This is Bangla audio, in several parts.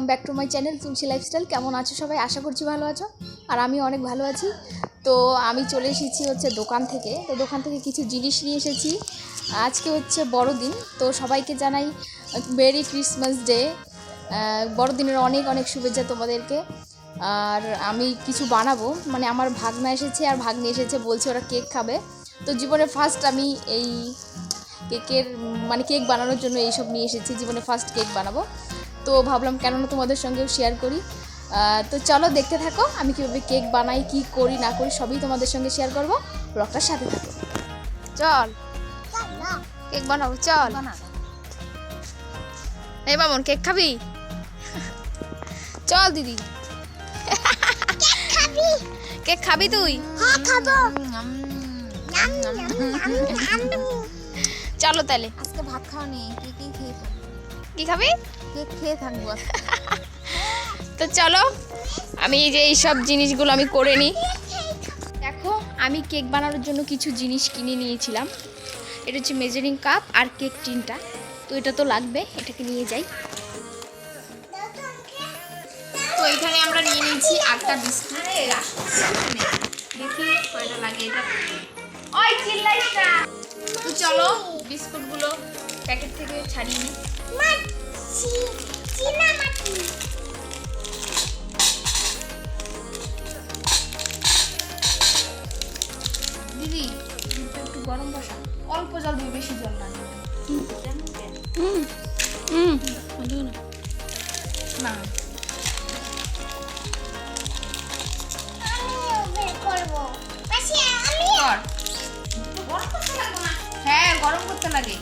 Welcome back to my channel Tulsi lifestyle. কেমন আছো সবাই? আশা করছি ভালো আছো, আর আমি অনেক ভালো আছি। তো আমি চলে এসেছি হচ্ছে দোকান থেকে। তো দোকান থেকে কিছু জিনিস নিয়ে এসেছি। আজকে হচ্ছে বড়দিন, তো সবাইকে জানাই মেরি ক্রিসমাস ডে। বড়দিনের অনেক অনেক শুভেচ্ছা তোমাদেরকে। আর আমি কিছু বানাবো, মানে আমার ভাগনা এসেছে আর ভাগ্নি এসেছে, বলছে ওরা কেক খাবে। তো জীবনে ফার্স্ট আমি এই কেকের মানে কেক বানানোর জন্য এইসব নিয়ে এসেছি, জীবনে ফার্স্ট কেক বানাবো। তো ভাবলাম কেননা তোমাদের সঙ্গেও শেয়ার করি। তো চলো দেখতে থাকো আমি কীভাবে কেক বানাই, কি করি না করি সবই তোমাদের সঙ্গে শেয়ার করবো। ব্লগটার সাথে থাকো। চল কেক বানাবো, চল। এই মামন কেক খাবি? চল দিদি। কেক খাবি তুই? চলো তাহলে। আজকে ভাত খাওয়া নেই, কি খাবি? কেক খেয়ে থাকবো। তো চলো আমি এই যে এইসব জিনিসগুলো আমি করে নিই। দেখো আমি কেক বানানোর জন্য কিছু জিনিস কিনে নিয়েছিলাম। এটা হচ্ছে মেজারিং কাপ আর কেক টিনটা। তো এটা তো লাগবে, এটাকে নিয়ে যাই। তো এখানে আমরা নিয়ে নিয়েছি 8টা বিস্কুট। দেখি কয়টা লাগে এটা। ওই চিল্লাইস না। তো চলো বিস্কুটগুলো প্যাকেট থেকে ছাড়িয়ে নিই। দিদি দুধটা একটু গরম বসা, অল্প জল দিয়ে, বেশি জল না। না হ্যাঁ গরম করতে লাগে।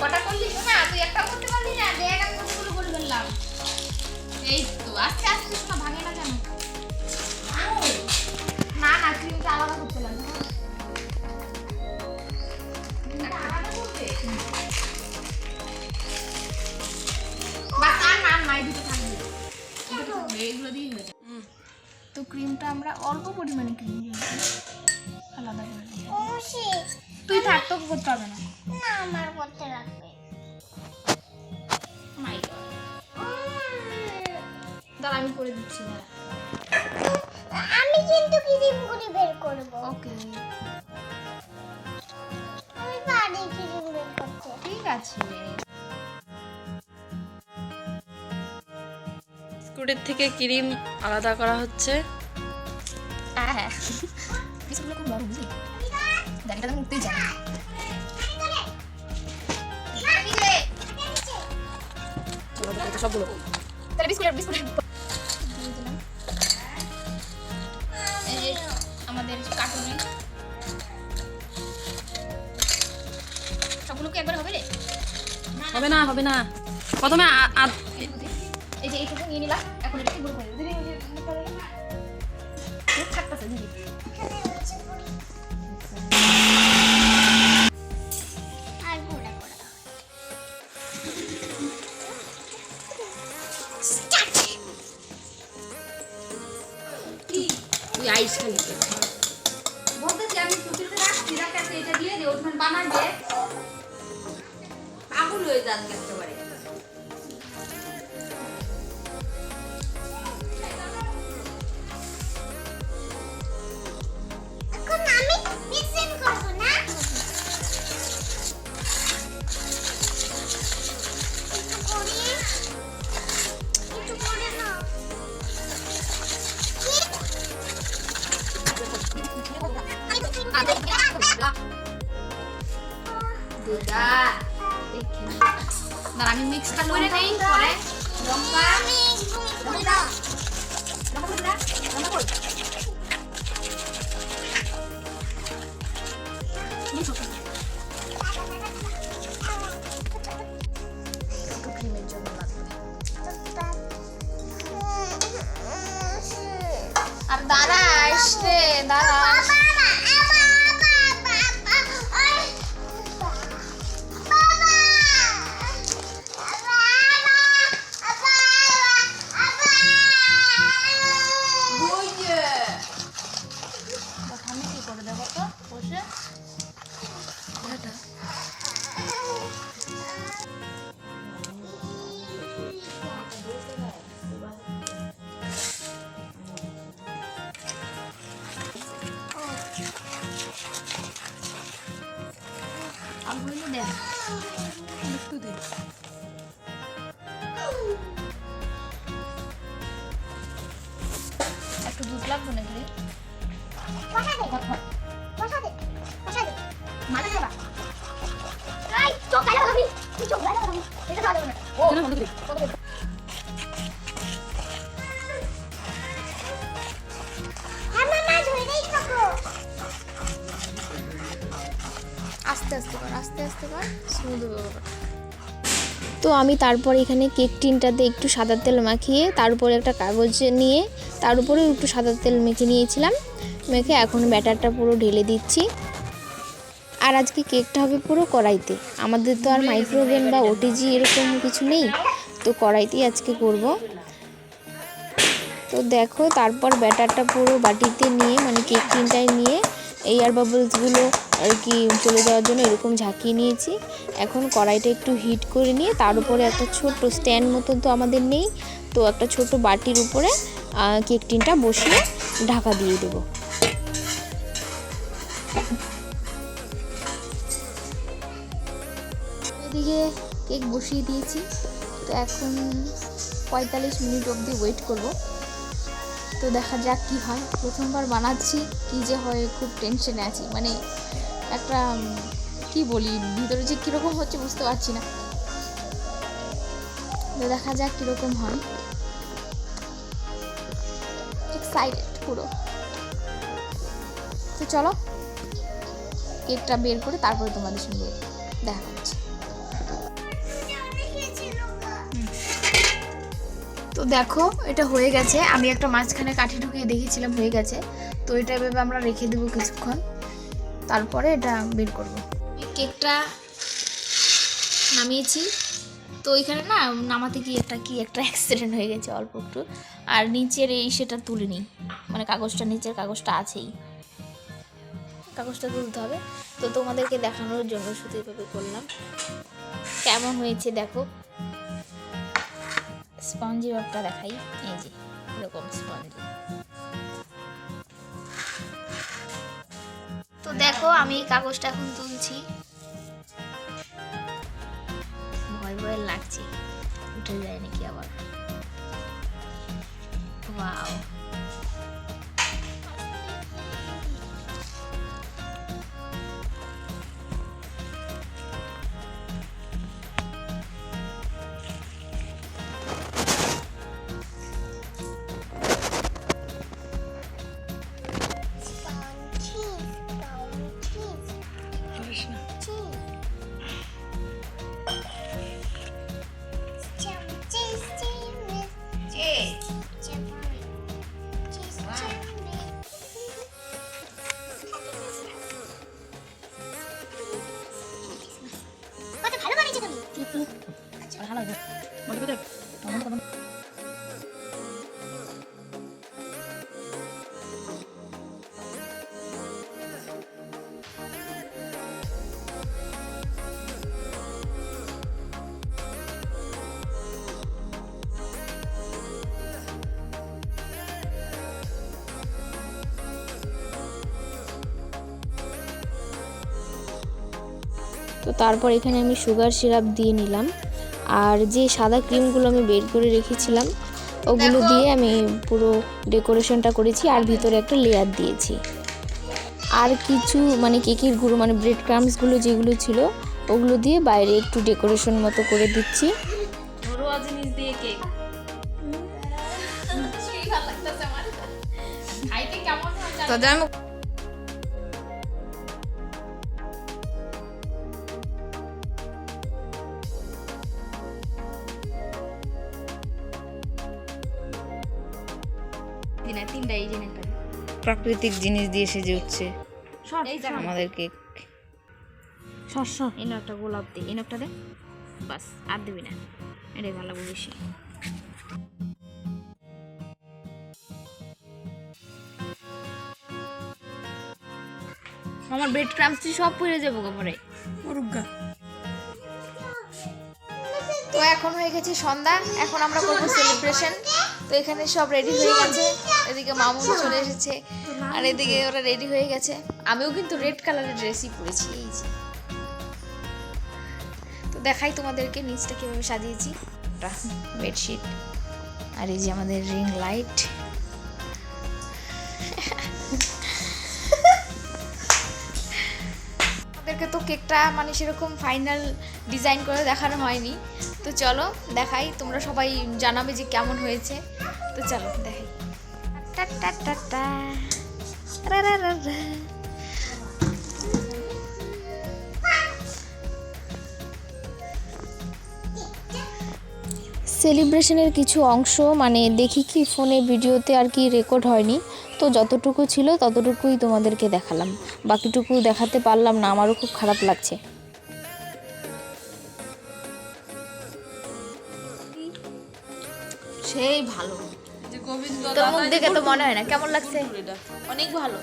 কটা করলি শোনা? তুই একটাও করতে পারলি না? দেখ আমি কতগুলো করে ফেললাম। এই তো আস্তে আস্তে শোনা, ভাঙে না কেন? না না ক্রিমটা আলাদা করতে লাগে। আলাদা করবে বাস, আর না নাই দুটো থাকবে, এইগুলো দিয়ে হয়ে যায়। তো ক্রিমটা আমরা অল্প পরিমাণে ক্রিম দিয়ে আলাদা করে দিই। তুই থাক, তোকে করতে হবে না। না আমার করতে লাগবে। মাই গড, দাঁড়া আমি করে দিচ্ছি। আমি কিন্তু ক্রিম করে বের করব। ওকে আমি পারি ক্রিম বের করতে। ঠিক আছে। বিস্কুটের থেকে ক্রিম আলাদা করা হচ্ছে। হ্যাঁ হ্যাঁ বিস্কুটগুলো খুব বড়, বুঝলি? জানিটা তো উঠতেই যায় না। সবগুলো তাহলে বিস্কুটের এই যে আমাদের কাটুরি সবগুলোকে একবার হবে রে? হবে না, হবে না। প্রথমে এই যে এইটুকু নিয়ে নিলাম, এখন এটা গুঁড়ো করে দিদি। থাকতেছে দিদি। আর গুঁড়া করা। তুই আইস খালি বলতেছি আমি সুতিতে রাখছি, রাখাতে এটা দিয়ে দে, ওখানে বানাবে পাগল হয়ে যান একেবারে। এখন আমি মিক্সিং করব না। একটু করে না। আমি মিক্সটা করে নেই, পরে লঙ্কা আমি গুঁড়া। ক্রিমের জন্য লাগবে। আর দাঁড়া আসছে, দাঁড়া। আমি কি করে দেবো তো বসে? একটু দুধ লাগবে নাকি? বসা দে বসা দে বসা দে মাথা দেবা এই চোখ গালা ভাবি তুই চোখ গালা ভাবি এটা খাওয়া যাবে না কেন বন্ধ করি? হ্যাঁ মামা ধরেই থাকো আস্তে আস্তে কর, আস্তে আস্তে কর, স্মুথ হবে ব্যাপারটা। তো আমি তারপর এখানে কেক টিনটাতে একটু সাদা তেল মাখিয়ে তার উপরে একটা কাগজ নিয়ে তার উপরে একটু সাদা তেল মেখে নিয়েছিলাম। মেখে এখন ব্যাটারটা পুরো ঢেলে দিচ্ছি। আর আজকে কেকটা হবে পুরো কড়াইতে, আমাদের তো আর মাইক্রোওভেন বা ওটিজি এরকম কিছু নেই, তো কড়াইতেই আজকে করব। তো দেখো তারপর ব্যাটারটা পুরো বাটিতে নিয়ে মানে কেক টিনটায় নিয়ে এয়ার বাবলসগুলো আর কি চলে যাওয়ার জন্য এরকম ঝাঁকিয়ে নিয়েছি। এখন কড়াইটা একটু হিট করে নিয়ে তার উপরে একটা ছোট্ট স্ট্যান্ড মতন তো আমাদের নেই, তো একটা ছোট বাটির উপরে কেক টিনটা বসিয়ে ঢাকা দিয়ে দেবো। এদিকে কেক বসিয়ে দিয়েছি, তো এখন 45 মিনিট অবধি ওয়েট করব। তো দেখা যাক কি হয়, প্রথমবার বানাচ্ছি কি যে হয়, খুব টেনশনে আছি। মানে একটা কি বলি, ভিতরে যে কীরকম হচ্ছে বুঝতে পারছি না। তো দেখা যাক কীরকম হয়, এক্সাইটেড পুরো। তো চলো কেকটা বের করে তারপরে তোমাদের সঙ্গে দেখা হচ্ছে। তো দেখো এটা হয়ে গেছে, আমি একটা মাঝখানে কাঠি ঢুকিয়ে দেখেছিলাম হয়ে গেছে। তো এটা ভেবে আমরা রেখে দেবো কিছুক্ষণ, তারপরে এটা বের করব। কেকটা নামিয়েছি, তো এখানে না নামাতে গিয়ে একটা অ্যাক্সিডেন্ট হয়ে গেছে অল্প একটু, আর নিচের এই সেটা তুলিনি, মানে কাগজটা নিচের কাগজটা আছেই, কাগজটা তুলতে হবে। তো তোমাদেরকে দেখানোর জন্য শুধু এভাবে করলাম। কেমন হয়েছে দেখো, স্পঞ্জি ভাবটা দেখাই, এই যে এরকম স্পঞ্জি। তো দেখো আমি কাগজটা এখন তুলছি, ভয় ভয় লাগছে উঠে যায় নাকি আবার। ওয়াও, বন্ধ করে দে। তো তারপর এখানে আমি সুগার সিরাপ দিয়ে নিলাম, আর যে সাদা ক্রিমগুলো আমি বের করে রেখেছিলাম ওগুলো দিয়ে আমি পুরো ডেকোরেশনটা করেছি, আর ভিতরে একটা লেয়ার দিয়েছি। আর কিছু মানে কেকের গুঁড়ো মানে ব্রেড ক্রাম্বসগুলো যেগুলো ছিল ওগুলো দিয়ে বাইরে একটু ডেকোরেশন মতো করে দিচ্ছি। ঘরোয়া জিনিস দিয়ে কেক তো যাই হোক, তিনটা এই জিনিসটা প্রাকৃতিক জিনিস দিয়ে সেজে উঠছে আমাদের কেক। এনে একটা গোলাপ দে, এনে একটা দে, বাস আর দিবি না, এটাই ভালো লাগবে বেশি। আমার ব্রেড ক্রাম্বস সব পড়ে যাবো পরে। তো এখন হয়ে গেছে সন্ধ্যা, এখন আমরা করবো সেলিব্রেশন। তো এখানে সব রেডি হয়ে গেছে, এদিকে মামুন চলে এসেছে আর এদিকে ওরা রেডি হয়ে গেছে। আমিও কিন্তু রেড কালারের ড্রেসই পরেছি, এই যে। তো দেখাই তোমাদেরকে নিচটা কীভাবে সাজিয়েছি, বেডশিট আর এই যে আমাদের রিং লাইট, তোমাদেরকে তো কেকটা মানে সেরকম ফাইনাল ডিজাইন করে দেখানো হয়নি, তো চলো দেখাই, তোমরা সবাই জানাবে যে কেমন হয়েছে। তো চলো দেখাই। টা টা টা টা রা রা রা রা। সেলিব্রেশনের কিছু অংশ মানে দেখি কি ফোনে ভিডিওতে আর কি রেকর্ড হয়নি, তো যতটুকু ছিল ততটুকুই তোমাদেরকে দেখালাম, বাকিটুকু দেখাতে পারলাম না, আমারও খুব খারাপ লাগছে। সেই ভালো যে গোবিন্দ তোর মুখ দেখে তো মনে হয় না, কেমন লাগছে? অনেক ভালো,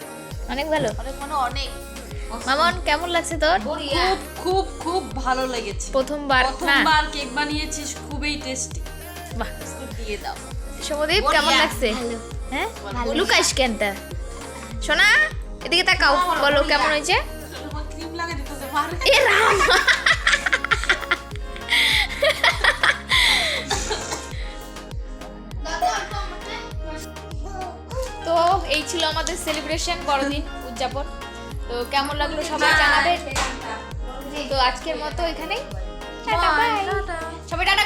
অনেক ভালো। অনেক মানে অনেক মামন কেমন লাগছে তোর? খুব খুব খুব ভালো লেগেছে। প্রথমবার না? প্রথমবার কেক বানিয়েছিস, খুবই টেস্টি। বাহ, বিস্কুট দিয়ে দাও। সমদীপ কেমন লাগছে? হ্যাঁ লুকাইস কেনটা? সোনা এদিকে তাকাও, বলো কেমন হয়েছে? তোমার ক্রিম লাগিয়ে দিতেছে মারে। এ রাম, তো এই ছিল আমাদের সেলিব্রেশন, বড়দিন উদযাপন। তো কেমন লাগলো সবাই জানাবে। তো আজকের মতো এখানেই টাটা, বাই। সবাই টাটা।